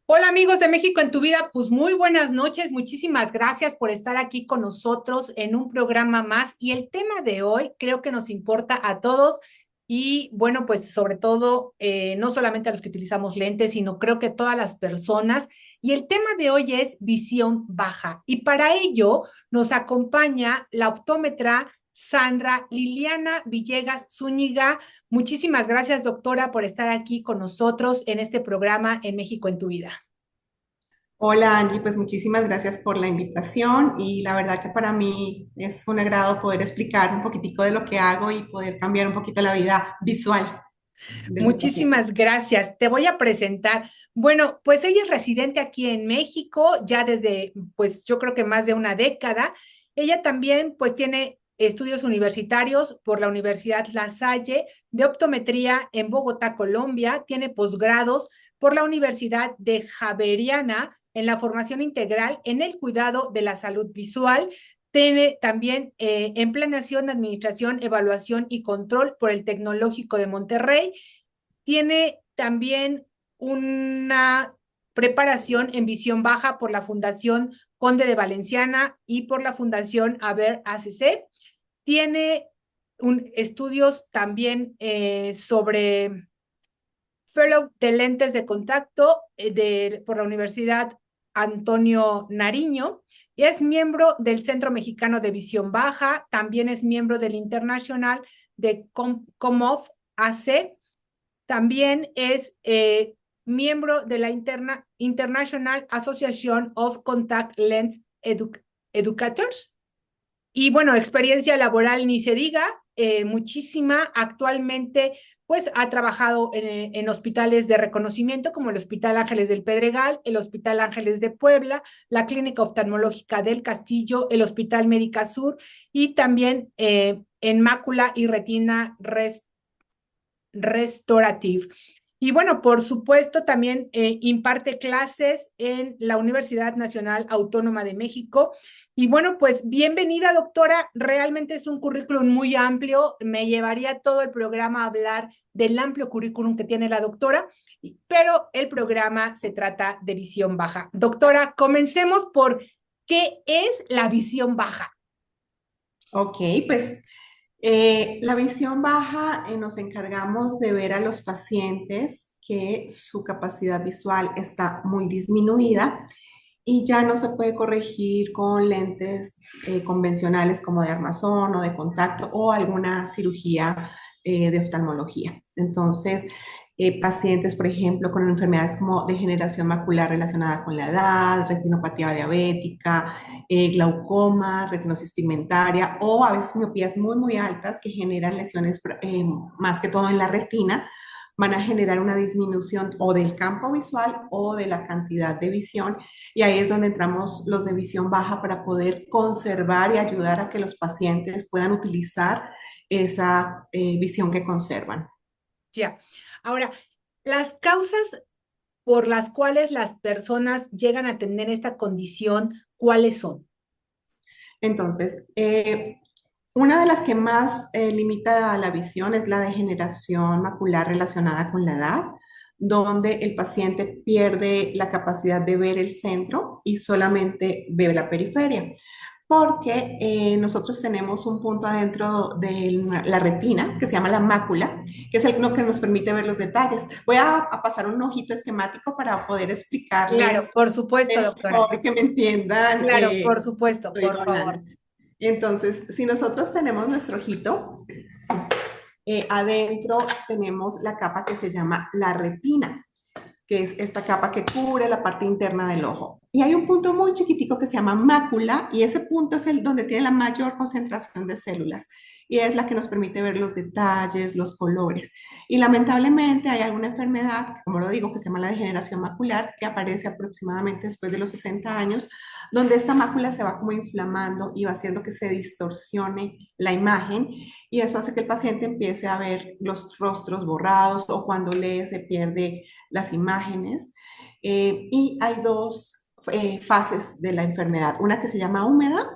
Hola amigos de México en tu vida, pues muy buenas noches, muchísimas gracias por estar aquí con nosotros en un programa más y el tema de hoy creo que nos importa a todos y bueno, pues sobre todo no solamente a los que utilizamos lentes, sino creo que todas las personas y el tema de hoy es visión baja y para ello nos acompaña la optómetra Sandra Liliana Villegas Zúñiga. Muchísimas gracias, doctora, por estar aquí con nosotros en este programa en México en tu vida. Hola Angie, pues muchísimas gracias por la invitación y la verdad que para mí es un agrado poder explicar un poquitico de lo que hago y poder cambiar un poquito la vida visual de los pacientes. Muchísimas gracias. Te voy a presentar. Bueno, pues ella es residente aquí en México ya desde, pues yo creo que más de una década. Ella también, pues tiene estudios universitarios por la Universidad La Salle de optometría en Bogotá, Colombia. Tiene posgrados por la Universidad de Javeriana en la formación integral en el cuidado de la salud visual. Tiene también en planeación, administración, evaluación y control por el Tecnológico de Monterrey. Tiene también una preparación en visión baja por la Fundación Conde de Valenciana y por la Fundación Aber ACC. Tiene estudios también sobre fellow de lentes de contacto por la Universidad Antonio Nariño y es miembro del Centro Mexicano de Visión Baja, también es miembro del Internacional de COMOF AC, también es miembro de la International Association of Contact Lens Educators. Y bueno, experiencia laboral ni se diga, muchísima. Actualmente, pues ha trabajado en hospitales de reconocimiento como el Hospital Ángeles del Pedregal, el Hospital Ángeles de Puebla, la Clínica Oftalmológica del Castillo, el Hospital Médica Sur y también en mácula y retina Restorative. Y bueno, por supuesto, también imparte clases en la Universidad Nacional Autónoma de México. Y bueno, pues bienvenida, doctora. Realmente es un currículum muy amplio. Me llevaría todo el programa a hablar del amplio currículum que tiene la doctora, pero el programa se trata de visión baja. Doctora, comencemos por ¿qué es la visión baja? Ok, pues la visión baja nos encargamos de ver a los pacientes que su capacidad visual está muy disminuida y ya no se puede corregir con lentes convencionales como de armazón o de contacto o alguna cirugía de oftalmología. Entonces, pacientes, por ejemplo, con enfermedades como degeneración macular relacionada con la edad, retinopatía diabética, glaucoma, retinosis pigmentaria o a veces miopías muy, muy altas que generan lesiones más que todo en la retina, van a generar una disminución o del campo visual o de la cantidad de visión. Y ahí es donde entramos los de visión baja para poder conservar y ayudar a que los pacientes puedan utilizar esa visión que conservan. Ya. Ahora, las causas por las cuales las personas llegan a tener esta condición, ¿cuáles son? Entonces, una de las que más limita la visión es la degeneración macular relacionada con la edad, donde el paciente pierde la capacidad de ver el centro y solamente ve la periferia. Porque nosotros tenemos un punto adentro de la retina que se llama la mácula, que es lo que nos permite ver los detalles. Voy a pasar un ojito esquemático para poder explicarles Claro, por supuesto, doctora. mejor que me entiendan Claro, por lo que supuesto, estoy por hablando. favor. Entonces, si nosotros tenemos nuestro ojito, adentro tenemos la capa que se llama la retina, que es esta capa que cubre la parte interna del ojo. Y hay un punto muy chiquitico que se llama mácula y ese punto es el donde tiene la mayor concentración de células y es la que nos permite ver los detalles, los colores. Y lamentablemente hay alguna enfermedad, como lo digo, que se llama la degeneración macular, que aparece aproximadamente después de los 60 años, donde esta mácula se va como inflamando y va haciendo que se distorsione la imagen y eso hace que el paciente empiece a ver los rostros borrados o cuando lee se pierde las imágenes. Y hay dos fases de la enfermedad. Una que se llama húmeda,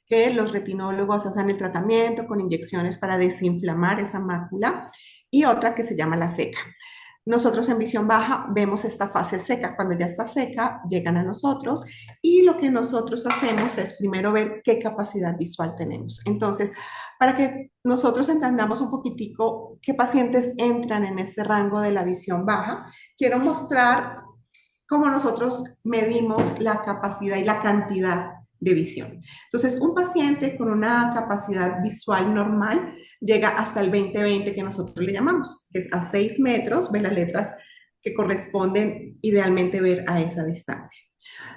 que los retinólogos hacen el tratamiento con inyecciones para desinflamar esa mácula, y otra que se llama la seca. Nosotros en visión baja vemos esta fase seca. Cuando ya está seca, llegan a nosotros y lo que nosotros hacemos es primero ver qué capacidad visual tenemos. Entonces, para que nosotros entendamos un poquitico qué pacientes entran en este rango de la visión baja, quiero mostrar cómo nosotros medimos la capacidad y la cantidad de visión. Entonces, un paciente con una capacidad visual normal llega hasta el 20/20 que nosotros le llamamos, que es a 6 metros, ve las letras que corresponden idealmente ver a esa distancia.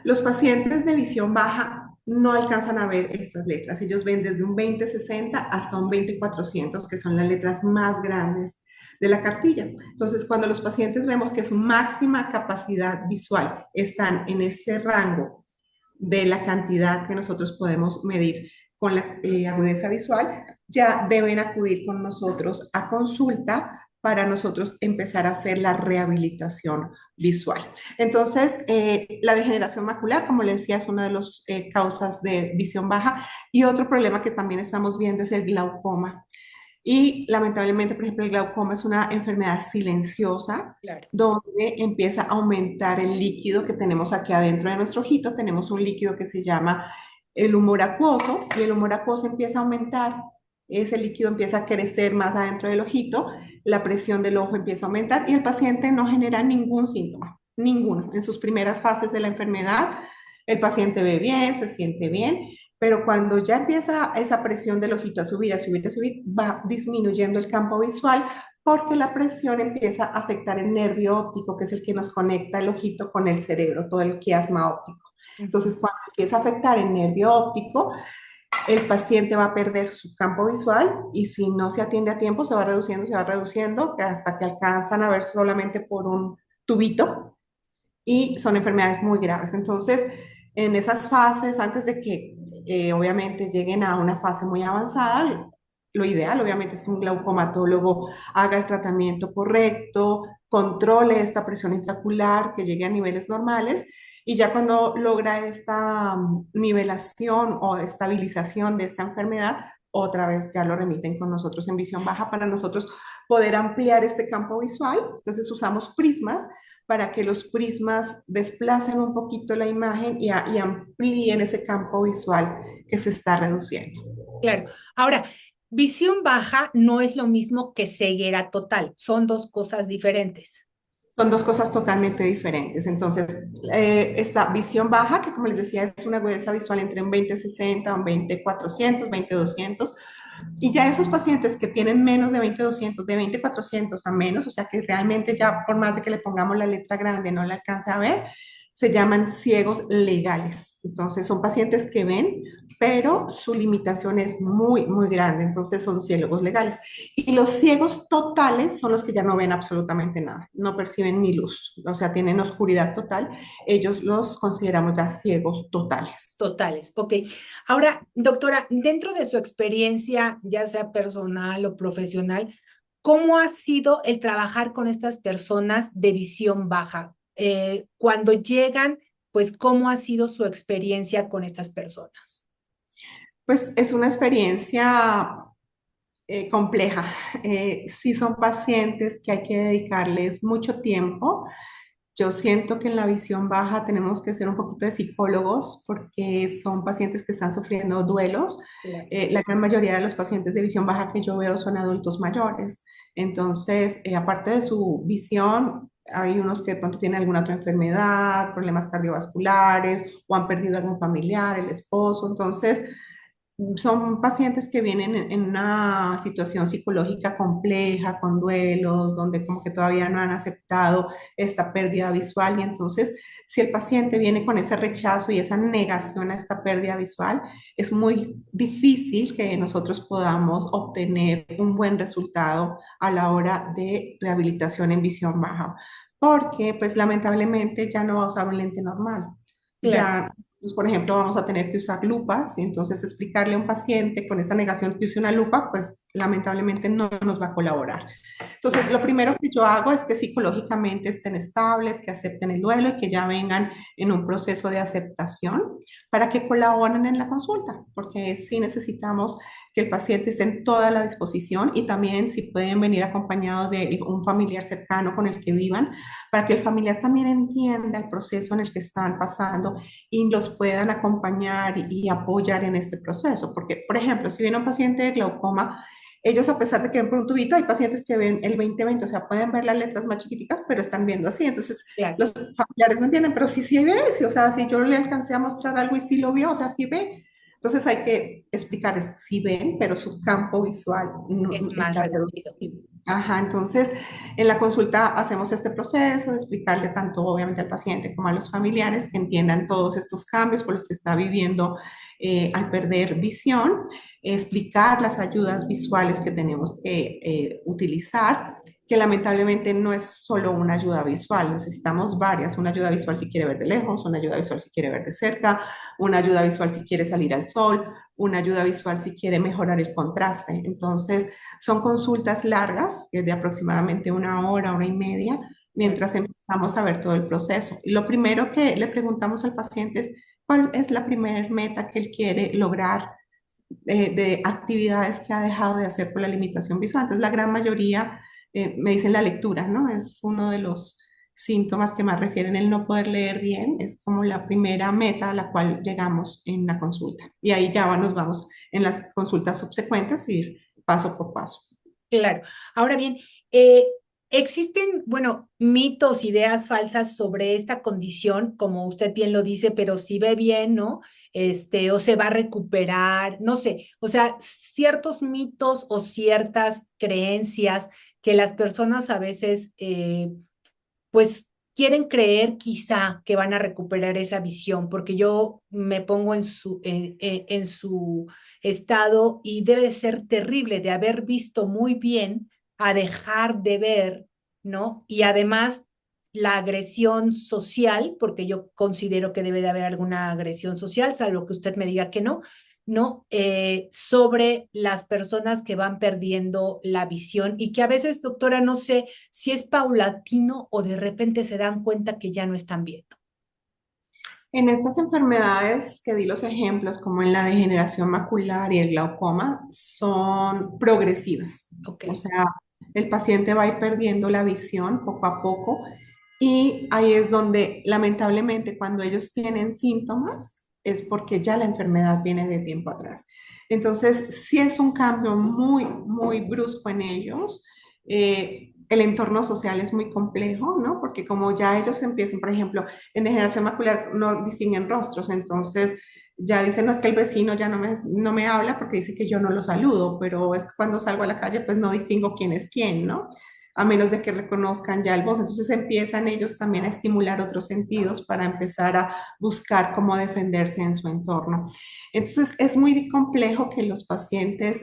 Los pacientes de visión baja no alcanzan a ver estas letras. Ellos ven desde un 20/60 hasta un 20/400, que son las letras más grandes de la cartilla. Entonces, cuando los pacientes vemos que su máxima capacidad visual están en este rango de la cantidad que nosotros podemos medir con la agudeza visual, ya deben acudir con nosotros a consulta para nosotros empezar a hacer la rehabilitación visual. Entonces, la degeneración macular, como le decía, es una de las causas de visión baja y otro problema que también estamos viendo es el glaucoma. Y lamentablemente, por ejemplo, el glaucoma es una enfermedad silenciosa Claro. donde empieza a aumentar el líquido que tenemos aquí adentro de nuestro ojito. Tenemos un líquido que se llama el humor acuoso y el humor acuoso empieza a aumentar. Ese líquido empieza a crecer más adentro del ojito, la presión del ojo empieza a aumentar y el paciente no genera ningún síntoma, ninguno. En sus primeras fases de la enfermedad, el paciente ve bien, se siente bien, pero cuando ya empieza esa presión del ojito a subir, a subir, a subir, va disminuyendo el campo visual porque la presión empieza a afectar el nervio óptico, que es el que nos conecta el ojito con el cerebro, todo el quiasma óptico. Ujú. Entonces, cuando empieza a afectar el nervio óptico, el paciente va a perder su campo visual y si no se atiende a tiempo, se va reduciendo hasta que alcanzan a ver solamente por un tubito y son enfermedades muy graves. Entonces, en esas fases, antes de que obviamente lleguen a una fase muy avanzada, lo ideal obviamente es que un glaucomatólogo haga el tratamiento correcto, controle esta presión intraocular, que llegue a niveles normales y ya cuando logra esta nivelación o estabilización de esta enfermedad, otra vez ya lo remiten con nosotros en visión baja para nosotros poder ampliar este campo visual. Entonces usamos prismas para que los prismas desplacen un poquito la imagen y amplíen ese campo visual que se está reduciendo. Claro. Ahora, visión baja no es lo mismo que ceguera total, son dos cosas diferentes. Son dos cosas totalmente diferentes. Entonces, esta visión baja, que como les decía, es una agudeza visual entre un 20/60, un 20/400, 20/200, y ya esos pacientes que tienen menos de 20/200, de 20/400 a menos, o sea que realmente ya por más de que le pongamos la letra grande no le alcanza a ver, se llaman ciegos legales. Entonces son pacientes que ven, pero su limitación es muy, muy grande. Entonces son ciegos legales. Y los ciegos totales son los que ya no ven absolutamente nada, no perciben ni luz, o sea, tienen oscuridad total. Ellos los consideramos ya ciegos totales. Totales, ok. Ahora, doctora, dentro de su experiencia, ya sea personal o profesional, ¿cómo ha sido el trabajar con estas personas de visión baja? Cuando llegan, pues, ¿cómo ha sido su experiencia con estas personas? Pues es una experiencia compleja. Sí son pacientes que hay que dedicarles mucho tiempo. Yo siento que en la visión baja tenemos que ser un poquito de psicólogos porque son pacientes que están sufriendo duelos. Claro. La gran mayoría de los pacientes de visión baja que yo veo son adultos mayores. Entonces, aparte de su visión, hay unos que de pronto tienen alguna otra enfermedad, problemas cardiovasculares o han perdido algún familiar, el esposo. Entonces, son pacientes que vienen en una situación psicológica compleja, con duelos, donde como que todavía no han aceptado esta pérdida visual y entonces si el paciente viene con ese rechazo y esa negación a esta pérdida visual, es muy difícil que nosotros podamos obtener un buen resultado a la hora de rehabilitación en visión baja, porque pues lamentablemente ya no va a usar un lente normal. Claro. Ya Entonces, por ejemplo, vamos a tener que usar lupas y entonces explicarle a un paciente con esa negación que use una lupa, pues lamentablemente no nos va a colaborar. Entonces, lo primero que yo hago es que psicológicamente estén estables, que acepten el duelo y que ya vengan en un proceso de aceptación para que colaboren en la consulta, porque sí necesitamos que el paciente esté en toda la disposición y también si pueden venir acompañados de un familiar cercano con el que vivan, para que el familiar también entienda el proceso en el que están pasando y los puedan acompañar y apoyar en este proceso. Porque, por ejemplo, si viene un paciente de glaucoma, ellos, a pesar de que ven por un tubito, hay pacientes que ven el 20/20, o sea, pueden ver las letras más chiquiticas, pero están viendo así. Entonces, Claro, los familiares no entienden, pero sí, sí ve, sí, o sea, si yo le alcancé a mostrar algo y sí lo vio, o sea, sí ve. Entonces, hay que explicar, sí ven, pero su campo visual no, es más está reducido. reducido. Ajá, entonces en la consulta hacemos este proceso de explicarle tanto obviamente al paciente como a los familiares que entiendan todos estos cambios por los que está viviendo al perder visión, explicar las ayudas visuales que tenemos que utilizar, que lamentablemente no es solo una ayuda visual, necesitamos varias, una ayuda visual si quiere ver de lejos, una ayuda visual si quiere ver de cerca, una ayuda visual si quiere salir al sol, una ayuda visual si quiere mejorar el contraste. Entonces, son consultas largas, de aproximadamente una hora y media, mientras empezamos a ver todo el proceso. Y lo primero que le preguntamos al paciente es, ¿cuál es la primera meta que él quiere lograr de actividades que ha dejado de hacer por la limitación visual? Entonces, la gran mayoría me dicen la lectura, ¿no? Es uno de los síntomas que más refieren el no poder leer bien, es como la primera meta a la cual llegamos en la consulta. Y ahí ya nos vamos en las consultas subsecuentes, ir paso por paso. Claro. Ahora bien, eh, existen, bueno, mitos, ideas falsas sobre esta condición, como usted bien lo dice, pero si ve bien, ¿no? O se va a recuperar, no sé, o sea, ciertos mitos o ciertas creencias que las personas a veces, pues, quieren creer quizá que van a recuperar esa visión, porque yo me pongo en su estado y debe ser terrible de haber visto muy bien a dejar de ver, ¿no? Y además la agresión social, porque yo considero que debe de haber alguna agresión social, salvo que usted me diga que no, ¿no? Sobre las personas que van perdiendo la visión y que a veces, doctora, no sé si es paulatino o de repente se dan cuenta que ya no están viendo. En estas enfermedades que di los ejemplos, como en la degeneración macular y el glaucoma, son progresivas. Ok, O sea, el paciente va a ir perdiendo la visión poco a poco y ahí es donde lamentablemente cuando ellos tienen síntomas es porque ya la enfermedad viene de tiempo atrás. Entonces, sí es un cambio muy, muy brusco en ellos. El entorno social es muy complejo, ¿no? Porque como ya ellos empiezan, por ejemplo, en degeneración macular no distinguen rostros, entonces ya dicen, no es que el vecino ya no me habla porque dice que yo no lo saludo, pero es que cuando salgo a la calle pues no distingo quién es quién, ¿no? A menos de que reconozcan ya el voz. Entonces empiezan ellos también a estimular otros sentidos para empezar a buscar cómo defenderse en su entorno. Entonces es muy complejo que los pacientes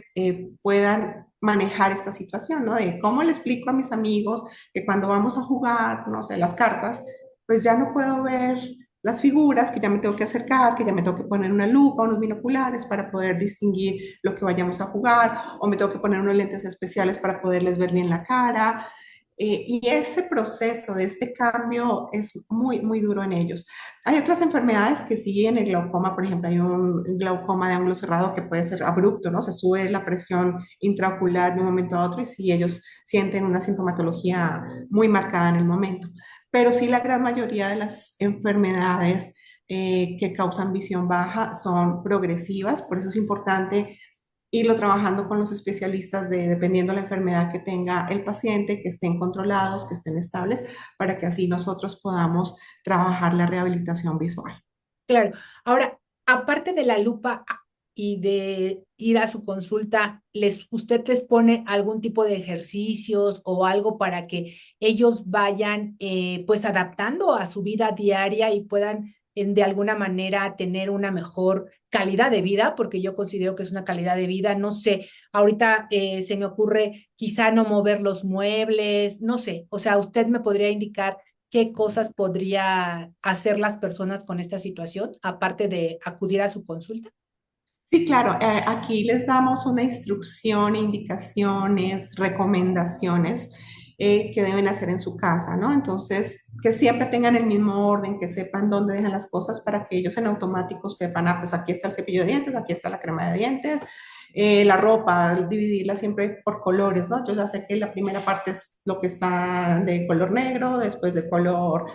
puedan manejar esta situación, ¿no? De cómo le explico a mis amigos que cuando vamos a jugar, no sé, las cartas, pues ya no puedo ver las figuras, que ya me tengo que acercar, que ya me tengo que poner una lupa, unos binoculares para poder distinguir lo que vayamos a jugar, o me tengo que poner unos lentes especiales para poderles ver bien la cara. Y ese proceso de este cambio es muy, muy duro en ellos. Hay otras enfermedades que siguen el glaucoma, por ejemplo, hay un glaucoma de ángulo cerrado que puede ser abrupto, ¿no? Se sube la presión intraocular de un momento a otro y si ellos sienten una sintomatología muy marcada en el momento. Pero sí la gran mayoría de las enfermedades que causan visión baja son progresivas, por eso es importante irlo trabajando con los especialistas dependiendo de la enfermedad que tenga el paciente, que estén controlados, que estén estables, para que así nosotros podamos trabajar la rehabilitación visual. claro. Ahora, aparte de la lupa y de ir a su consulta, ¿usted les pone algún tipo de ejercicios o algo para que ellos vayan pues adaptando a su vida diaria y puedan de alguna manera tener una mejor calidad de vida? Porque yo considero que es una calidad de vida, no sé, ahorita se me ocurre quizá no mover los muebles, no sé, o sea, usted me podría indicar qué cosas podría hacer las personas con esta situación, aparte de acudir a su consulta? Sí, claro, aquí les damos una instrucción, indicaciones, recomendaciones que deben hacer en su casa, ¿no? Entonces, que siempre tengan el mismo orden, que sepan dónde dejan las cosas para que ellos en automático sepan, ah, pues aquí está el cepillo de dientes, aquí está la crema de dientes, la ropa, dividirla siempre por colores, ¿no? Yo ya sé que la primera parte es lo que está de color negro, después de color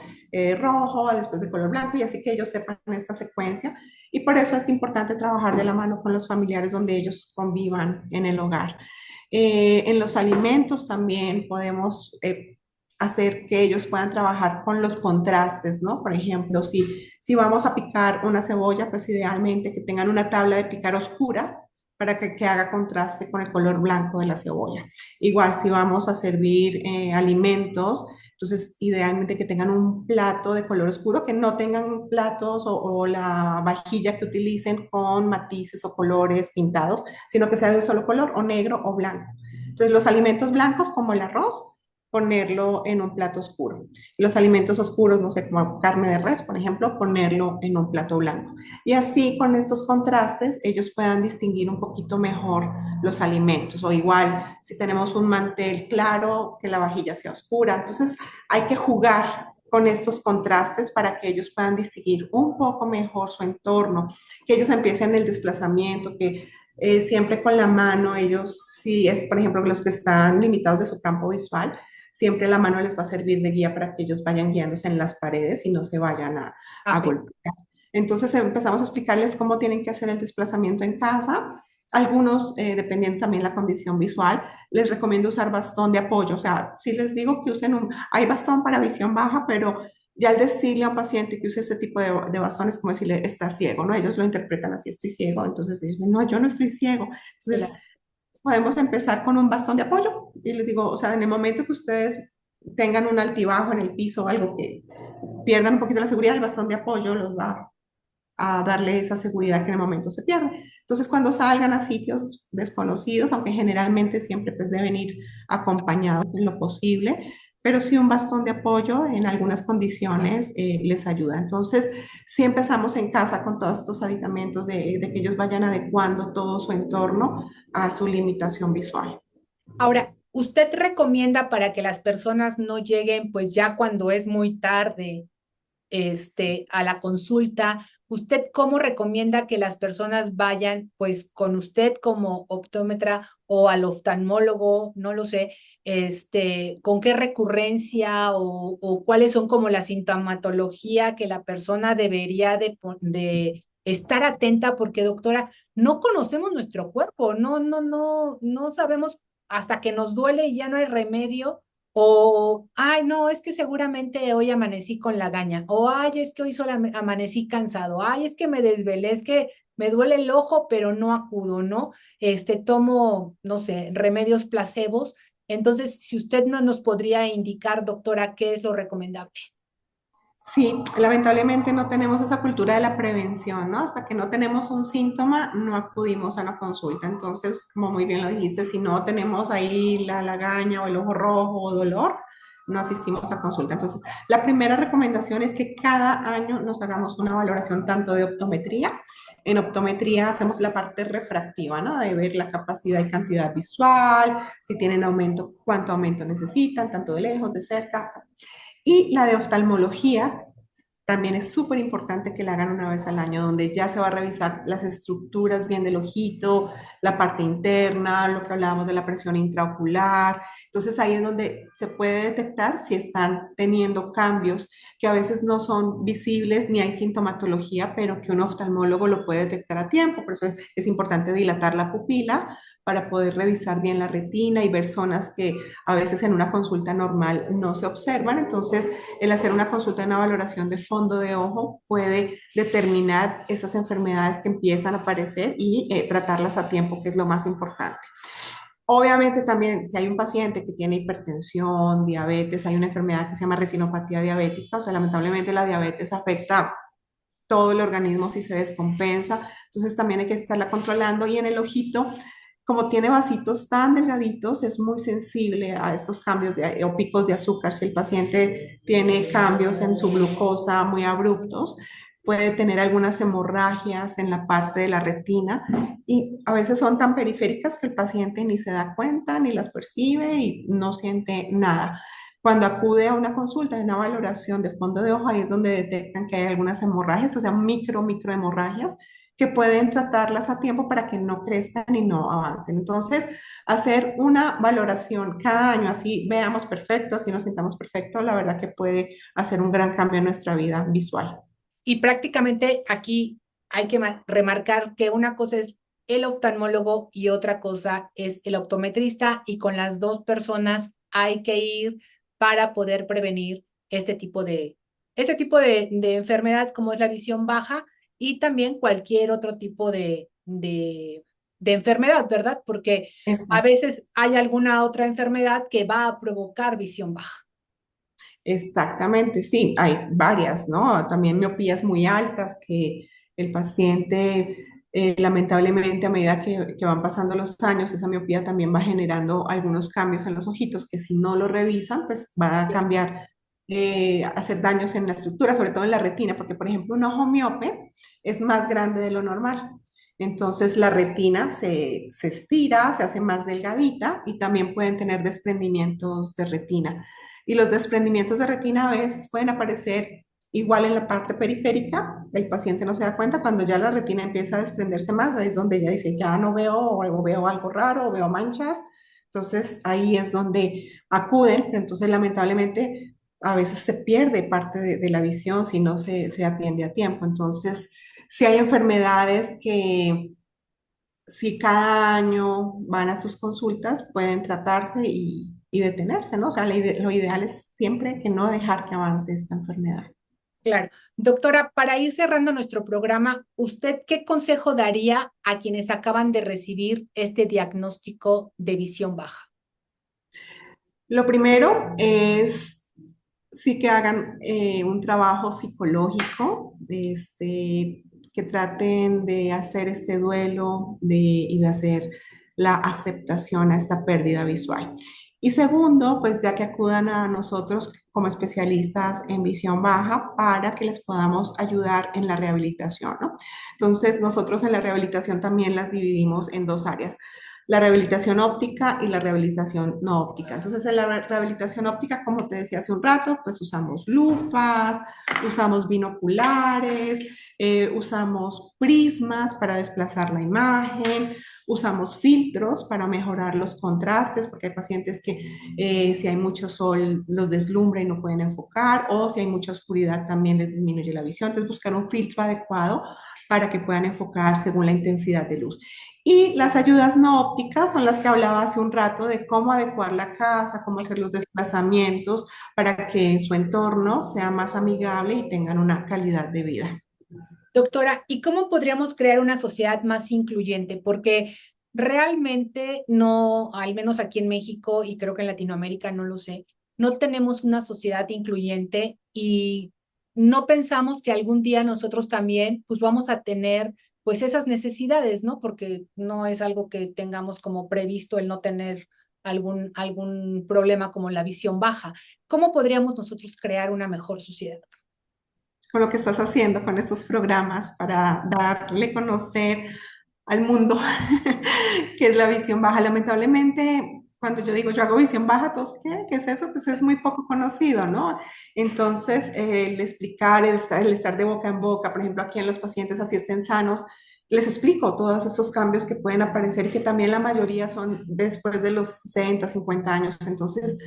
rojo, después de color blanco, y así que ellos sepan esta secuencia. Y por eso es importante trabajar de la mano con los familiares donde ellos convivan en el hogar. En los alimentos también podemos hacer que ellos puedan trabajar con los contrastes, ¿no? Por ejemplo, si vamos a picar una cebolla, pues idealmente que tengan una tabla de picar oscura para que haga contraste con el color blanco de la cebolla. Igual, si vamos a servir alimentos, entonces idealmente que tengan un plato de color oscuro, que no tengan platos o la vajilla que utilicen con matices o colores pintados, sino que sea de un solo color, o negro o blanco. Entonces, los alimentos blancos como el arroz, ponerlo en un plato oscuro. Los alimentos oscuros, no sé, como carne de res, por ejemplo, ponerlo en un plato blanco. Y así con estos contrastes ellos puedan distinguir un poquito mejor los alimentos. O igual, si tenemos un mantel claro, que la vajilla sea oscura. Entonces hay que jugar con estos contrastes para que ellos puedan distinguir un poco mejor su entorno, que ellos empiecen el desplazamiento, que siempre con la mano ellos, si es, por ejemplo, los que están limitados de su campo visual, siempre la mano les va a servir de guía para que ellos vayan guiándose en las paredes y no se vayan a Ape- golpear. Entonces empezamos a explicarles cómo tienen que hacer el desplazamiento en casa. Algunos, dependiendo también la condición visual, les recomiendo usar bastón de apoyo. O sea, si les digo que usen hay bastón para visión baja, pero ya al decirle a un paciente que use este tipo de bastón es como decirle, está ciego, ¿no? Ellos lo interpretan así, estoy ciego. Entonces dicen, no, yo no estoy ciego. Entonces, la- podemos empezar con un bastón de apoyo y les digo, o sea, en el momento que ustedes tengan un altibajo en el piso o algo que pierdan un poquito la seguridad, el bastón de apoyo los va a darle esa seguridad que en el momento se pierde. Entonces, cuando salgan a sitios desconocidos, aunque generalmente siempre pues deben ir acompañados en lo posible, pero sí un bastón de apoyo en algunas condiciones les ayuda. Entonces, si empezamos en casa con todos estos aditamentos de que ellos vayan adecuando todo su entorno a su limitación visual. Ahora, ¿usted recomienda para que las personas no lleguen pues ya cuando es muy tarde, a la consulta? ¿Usted cómo recomienda que las personas vayan, pues, con usted como optómetra o al oftalmólogo? No lo sé, con qué recurrencia o cuáles son como la sintomatología que la persona debería de estar atenta, porque doctora, no conocemos nuestro cuerpo, no sabemos hasta que nos duele y ya no hay remedio. O, ay, no, es que seguramente hoy amanecí con lagaña. O, ay, es que hoy solo amanecí cansado. Ay, es que me desvelé, es que me duele el ojo, pero no acudo, ¿no? Tomo, no sé, remedios placebos. Entonces, si usted no nos podría indicar, doctora, qué es lo recomendable. Sí, lamentablemente no tenemos esa cultura de la prevención, ¿no? Hasta que no tenemos un síntoma, no acudimos a una consulta. Entonces, como muy bien lo dijiste, si no tenemos ahí la lagaña o el ojo rojo o dolor, no asistimos a consulta. Entonces, la primera recomendación es que cada año nos hagamos una valoración tanto de optometría. En optometría hacemos la parte refractiva, ¿no? De ver la capacidad y cantidad visual, si tienen aumento, cuánto aumento necesitan, tanto de lejos, de cerca. Y la de oftalmología también es súper importante que la hagan una vez al año, donde ya se va a revisar las estructuras bien del ojito, la parte interna, lo que hablábamos de la presión intraocular. Entonces ahí es donde se puede detectar si están teniendo cambios que a veces no son visibles ni hay sintomatología, pero que un oftalmólogo lo puede detectar a tiempo. Por eso es importante dilatar la pupila para poder revisar bien la retina y ver zonas que a veces en una consulta normal no se observan. Entonces, el hacer una consulta, una valoración de fondo de ojo puede determinar esas enfermedades que empiezan a aparecer y tratarlas a tiempo, que es lo más importante. Obviamente también si hay un paciente que tiene hipertensión, diabetes, hay una enfermedad que se llama retinopatía diabética, o sea, lamentablemente la diabetes afecta todo el organismo si se descompensa, entonces también hay que estarla controlando y en el ojito como tiene vasitos tan delgaditos, es muy sensible a estos cambios o picos de azúcar. Si el paciente tiene cambios en su glucosa muy abruptos, puede tener algunas hemorragias en la parte de la retina y a veces son tan periféricas que el paciente ni se da cuenta, ni las percibe y no siente nada. Cuando acude a una consulta de una valoración de fondo de ojo, ahí es donde detectan que hay algunas hemorragias, o sea, micro hemorragias, que pueden tratarlas a tiempo para que no crezcan y no avancen. Entonces, hacer una valoración cada año, así veamos perfecto, así nos sintamos perfecto, la verdad que puede hacer un gran cambio en nuestra vida visual. Y prácticamente aquí hay que remarcar que una cosa es el oftalmólogo y otra cosa es el optometrista, y con las dos personas hay que ir para poder prevenir este tipo de enfermedad como es la visión baja, y también cualquier otro tipo de enfermedad, ¿verdad? Porque a Exacto. veces hay alguna otra enfermedad que va a provocar visión baja. Exactamente, sí, hay varias, ¿no? También miopías muy altas que el paciente, lamentablemente, a medida que van pasando los años, esa miopía también va generando algunos cambios en los ojitos que si no lo revisan, pues va a cambiar, hacer daños en la estructura, sobre todo en la retina, porque, por ejemplo, un ojo miope es más grande de lo normal. Entonces la retina se estira, se hace más delgadita y también pueden tener desprendimientos de retina. Y los desprendimientos de retina a veces pueden aparecer igual en la parte periférica, el paciente no se da cuenta, cuando ya la retina empieza a desprenderse más, ahí es donde ya dice, ya no veo o veo algo raro o veo manchas, entonces ahí es donde acuden, pero entonces lamentablemente a veces se pierde parte de la visión si no se atiende a tiempo, entonces si hay enfermedades que si cada año van a sus consultas, pueden tratarse y detenerse, ¿no? O sea, lo ideal es siempre que no dejar que avance esta enfermedad. Claro. Doctora, para ir cerrando nuestro programa, ¿usted qué consejo daría a quienes acaban de recibir este diagnóstico de visión baja? Lo primero es sí que hagan un trabajo psicológico, que traten de hacer este duelo y de hacer la aceptación a esta pérdida visual. Y segundo, pues ya que acudan a nosotros como especialistas en visión baja para que les podamos ayudar en la rehabilitación, ¿no? Entonces, nosotros en la rehabilitación también las dividimos en dos áreas, la rehabilitación óptica y la rehabilitación no óptica. Entonces, en la rehabilitación óptica, como te decía hace un rato, pues usamos lupas, usamos binoculares, usamos prismas para desplazar la imagen, usamos filtros para mejorar los contrastes, porque hay pacientes que si hay mucho sol los deslumbra y no pueden enfocar, o si hay mucha oscuridad también les disminuye la visión. Entonces, buscar un filtro adecuado para que puedan enfocar según la intensidad de luz. Y las ayudas no ópticas son las que hablaba hace un rato de cómo adecuar la casa, cómo hacer los desplazamientos para que en su entorno sea más amigable y tengan una calidad de vida. Doctora, ¿y cómo podríamos crear una sociedad más incluyente? Porque realmente no, al menos aquí en México y creo que en Latinoamérica, no lo sé, no tenemos una sociedad incluyente, y no pensamos que algún día nosotros también pues vamos a tener pues esas necesidades, ¿no? Porque no es algo que tengamos como previsto el no tener algún problema como la visión baja. ¿Cómo podríamos nosotros crear una mejor sociedad? Con lo que estás haciendo con estos programas para darle a conocer al mundo que es la visión baja. Lamentablemente, cuando yo digo yo hago visión baja, ¿todos qué? ¿Qué es eso? Pues es muy poco conocido, ¿no? Entonces, el explicar, el estar de boca en boca, por ejemplo, aquí en los pacientes así estén sanos, les explico todos estos cambios que pueden aparecer y que también la mayoría son después de los 60, 50 años. Entonces,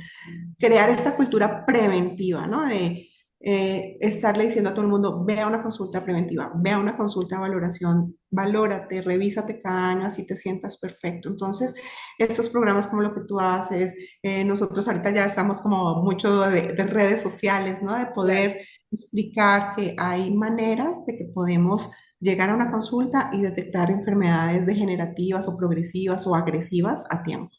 crear esta cultura preventiva, ¿no? De estarle diciendo a todo el mundo, ve a una consulta preventiva, ve a una consulta de valoración, valórate, revísate cada año, así te sientas perfecto. Entonces, estos programas como lo que tú haces, nosotros ahorita ya estamos como mucho de redes sociales, ¿no? De Claro. poder explicar que hay maneras de que podemos llegar a una consulta y detectar enfermedades degenerativas o progresivas o agresivas a tiempo.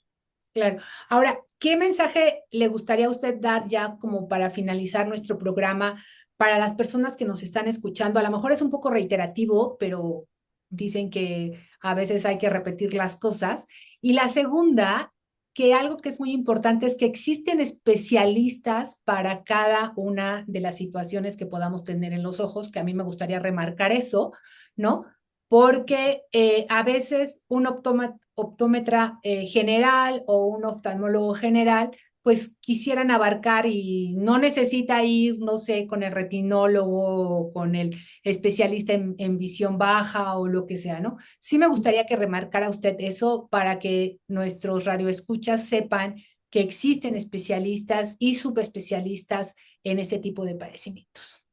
Claro. Ahora, ¿qué mensaje le gustaría a usted dar ya como para finalizar nuestro programa para las personas que nos están escuchando? A lo mejor es un poco reiterativo, pero dicen que a veces hay que repetir las cosas. Y la segunda, que algo que es muy importante es que existen especialistas para cada una de las situaciones que podamos tener en los ojos, que a mí me gustaría remarcar eso, ¿no? Porque a veces un optómetra general o un oftalmólogo general pues quisieran abarcar y no necesita ir, no sé, con el retinólogo o con el especialista en visión baja o lo que sea, ¿no? Sí me gustaría que remarcara usted eso para que nuestros radioescuchas sepan que existen especialistas y subespecialistas en ese tipo de padecimientos.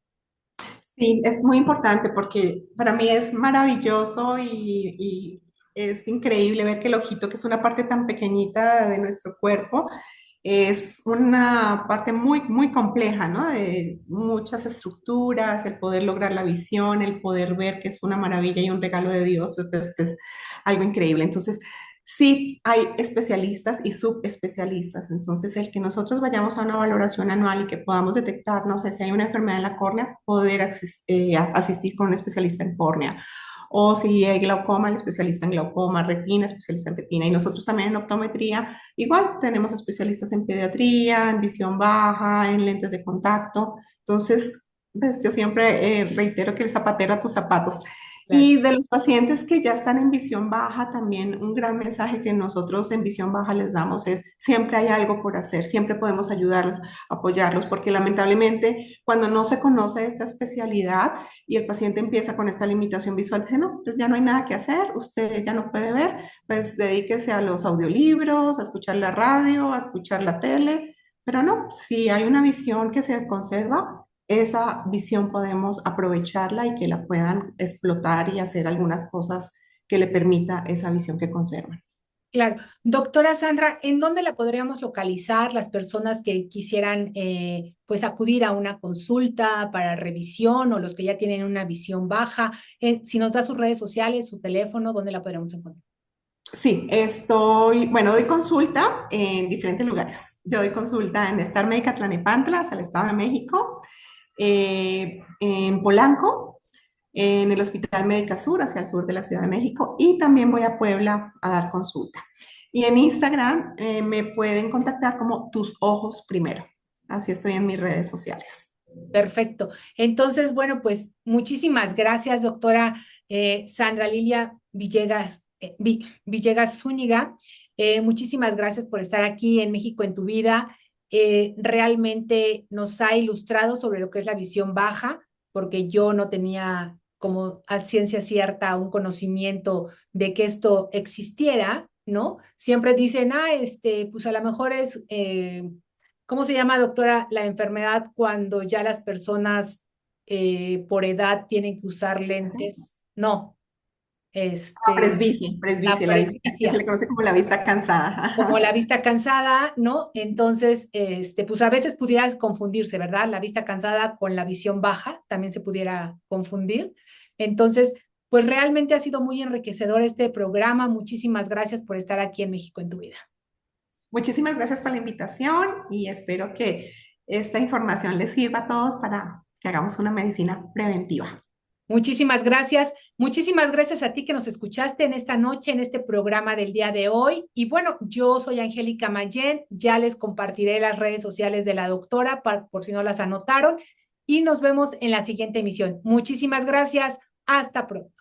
Sí, es muy importante porque para mí es maravilloso y es increíble ver que el ojito, que es una parte tan pequeñita de nuestro cuerpo, es una parte muy, muy compleja, ¿no? De muchas estructuras, el poder lograr la visión, el poder ver que es una maravilla y un regalo de Dios, pues es algo increíble. Entonces, sí, hay especialistas y subespecialistas. Entonces, el que nosotros vayamos a una valoración anual y que podamos detectar, no sé, si hay una enfermedad en la córnea, poder asistir con un especialista en córnea. O si hay glaucoma, el especialista en glaucoma, retina, especialista en retina. Y nosotros también en optometría, igual tenemos especialistas en pediatría, en visión baja, en lentes de contacto. Entonces, pues, yo siempre reitero que el zapatero a tus zapatos. Claro. Y de los pacientes que ya están en visión baja, también un gran mensaje que nosotros en visión baja les damos es, siempre hay algo por hacer, siempre podemos ayudarlos, apoyarlos, porque lamentablemente cuando no se conoce esta especialidad y el paciente empieza con esta limitación visual, dice, no, pues ya no hay nada que hacer, usted ya no puede ver, pues dedíquese a los audiolibros, a escuchar la radio, a escuchar la tele, pero no, si hay una visión que se conserva, esa visión podemos aprovecharla y que la puedan explotar y hacer algunas cosas que le permita esa visión que conservan. Claro. Doctora Sandra, ¿en dónde la podríamos localizar las personas que quisieran pues acudir a una consulta para revisión o los que ya tienen una visión baja? Si nos da sus redes sociales, su teléfono, ¿dónde la podríamos encontrar? Sí, estoy, bueno, doy consulta en diferentes lugares. Yo doy consulta en Star Médica Tlanepantla, al Estado de México, en Polanco, en el Hospital Médica Sur, hacia el sur de la Ciudad de México, y también voy a Puebla a dar consulta. Y en Instagram me pueden contactar como Tus Ojos Primero. Así estoy en mis redes sociales. Perfecto. Entonces, bueno, pues muchísimas gracias, doctora Sandra Lilia Villegas, Villegas Zúñiga. Muchísimas gracias por estar aquí en México en tu vida. Realmente nos ha ilustrado sobre lo que es la visión baja, porque yo no tenía como a ciencia cierta un conocimiento de que esto existiera, ¿no? Siempre dicen, pues a lo mejor es ¿cómo se llama, doctora, la enfermedad cuando ya las personas por edad tienen que usar lentes? No, Presbicia, la presbicia, la vista, que se presbicia, le conoce como la vista como cansada. la vista cansada, ¿no? Entonces, pues a veces pudiera confundirse, ¿verdad? La vista cansada con la visión baja también se pudiera confundir. Entonces, pues realmente ha sido muy enriquecedor este programa. Muchísimas gracias por estar aquí en México en tu vida. Muchísimas gracias por la invitación y espero que esta información les sirva a todos para que hagamos una medicina preventiva. Muchísimas gracias. Muchísimas gracias a ti que nos escuchaste en esta noche, en este programa del día de hoy. Y bueno, yo soy Angélica Mayén. Ya les compartiré las redes sociales de la doctora por si no las anotaron. Y nos vemos en la siguiente emisión. Muchísimas gracias. Hasta pronto.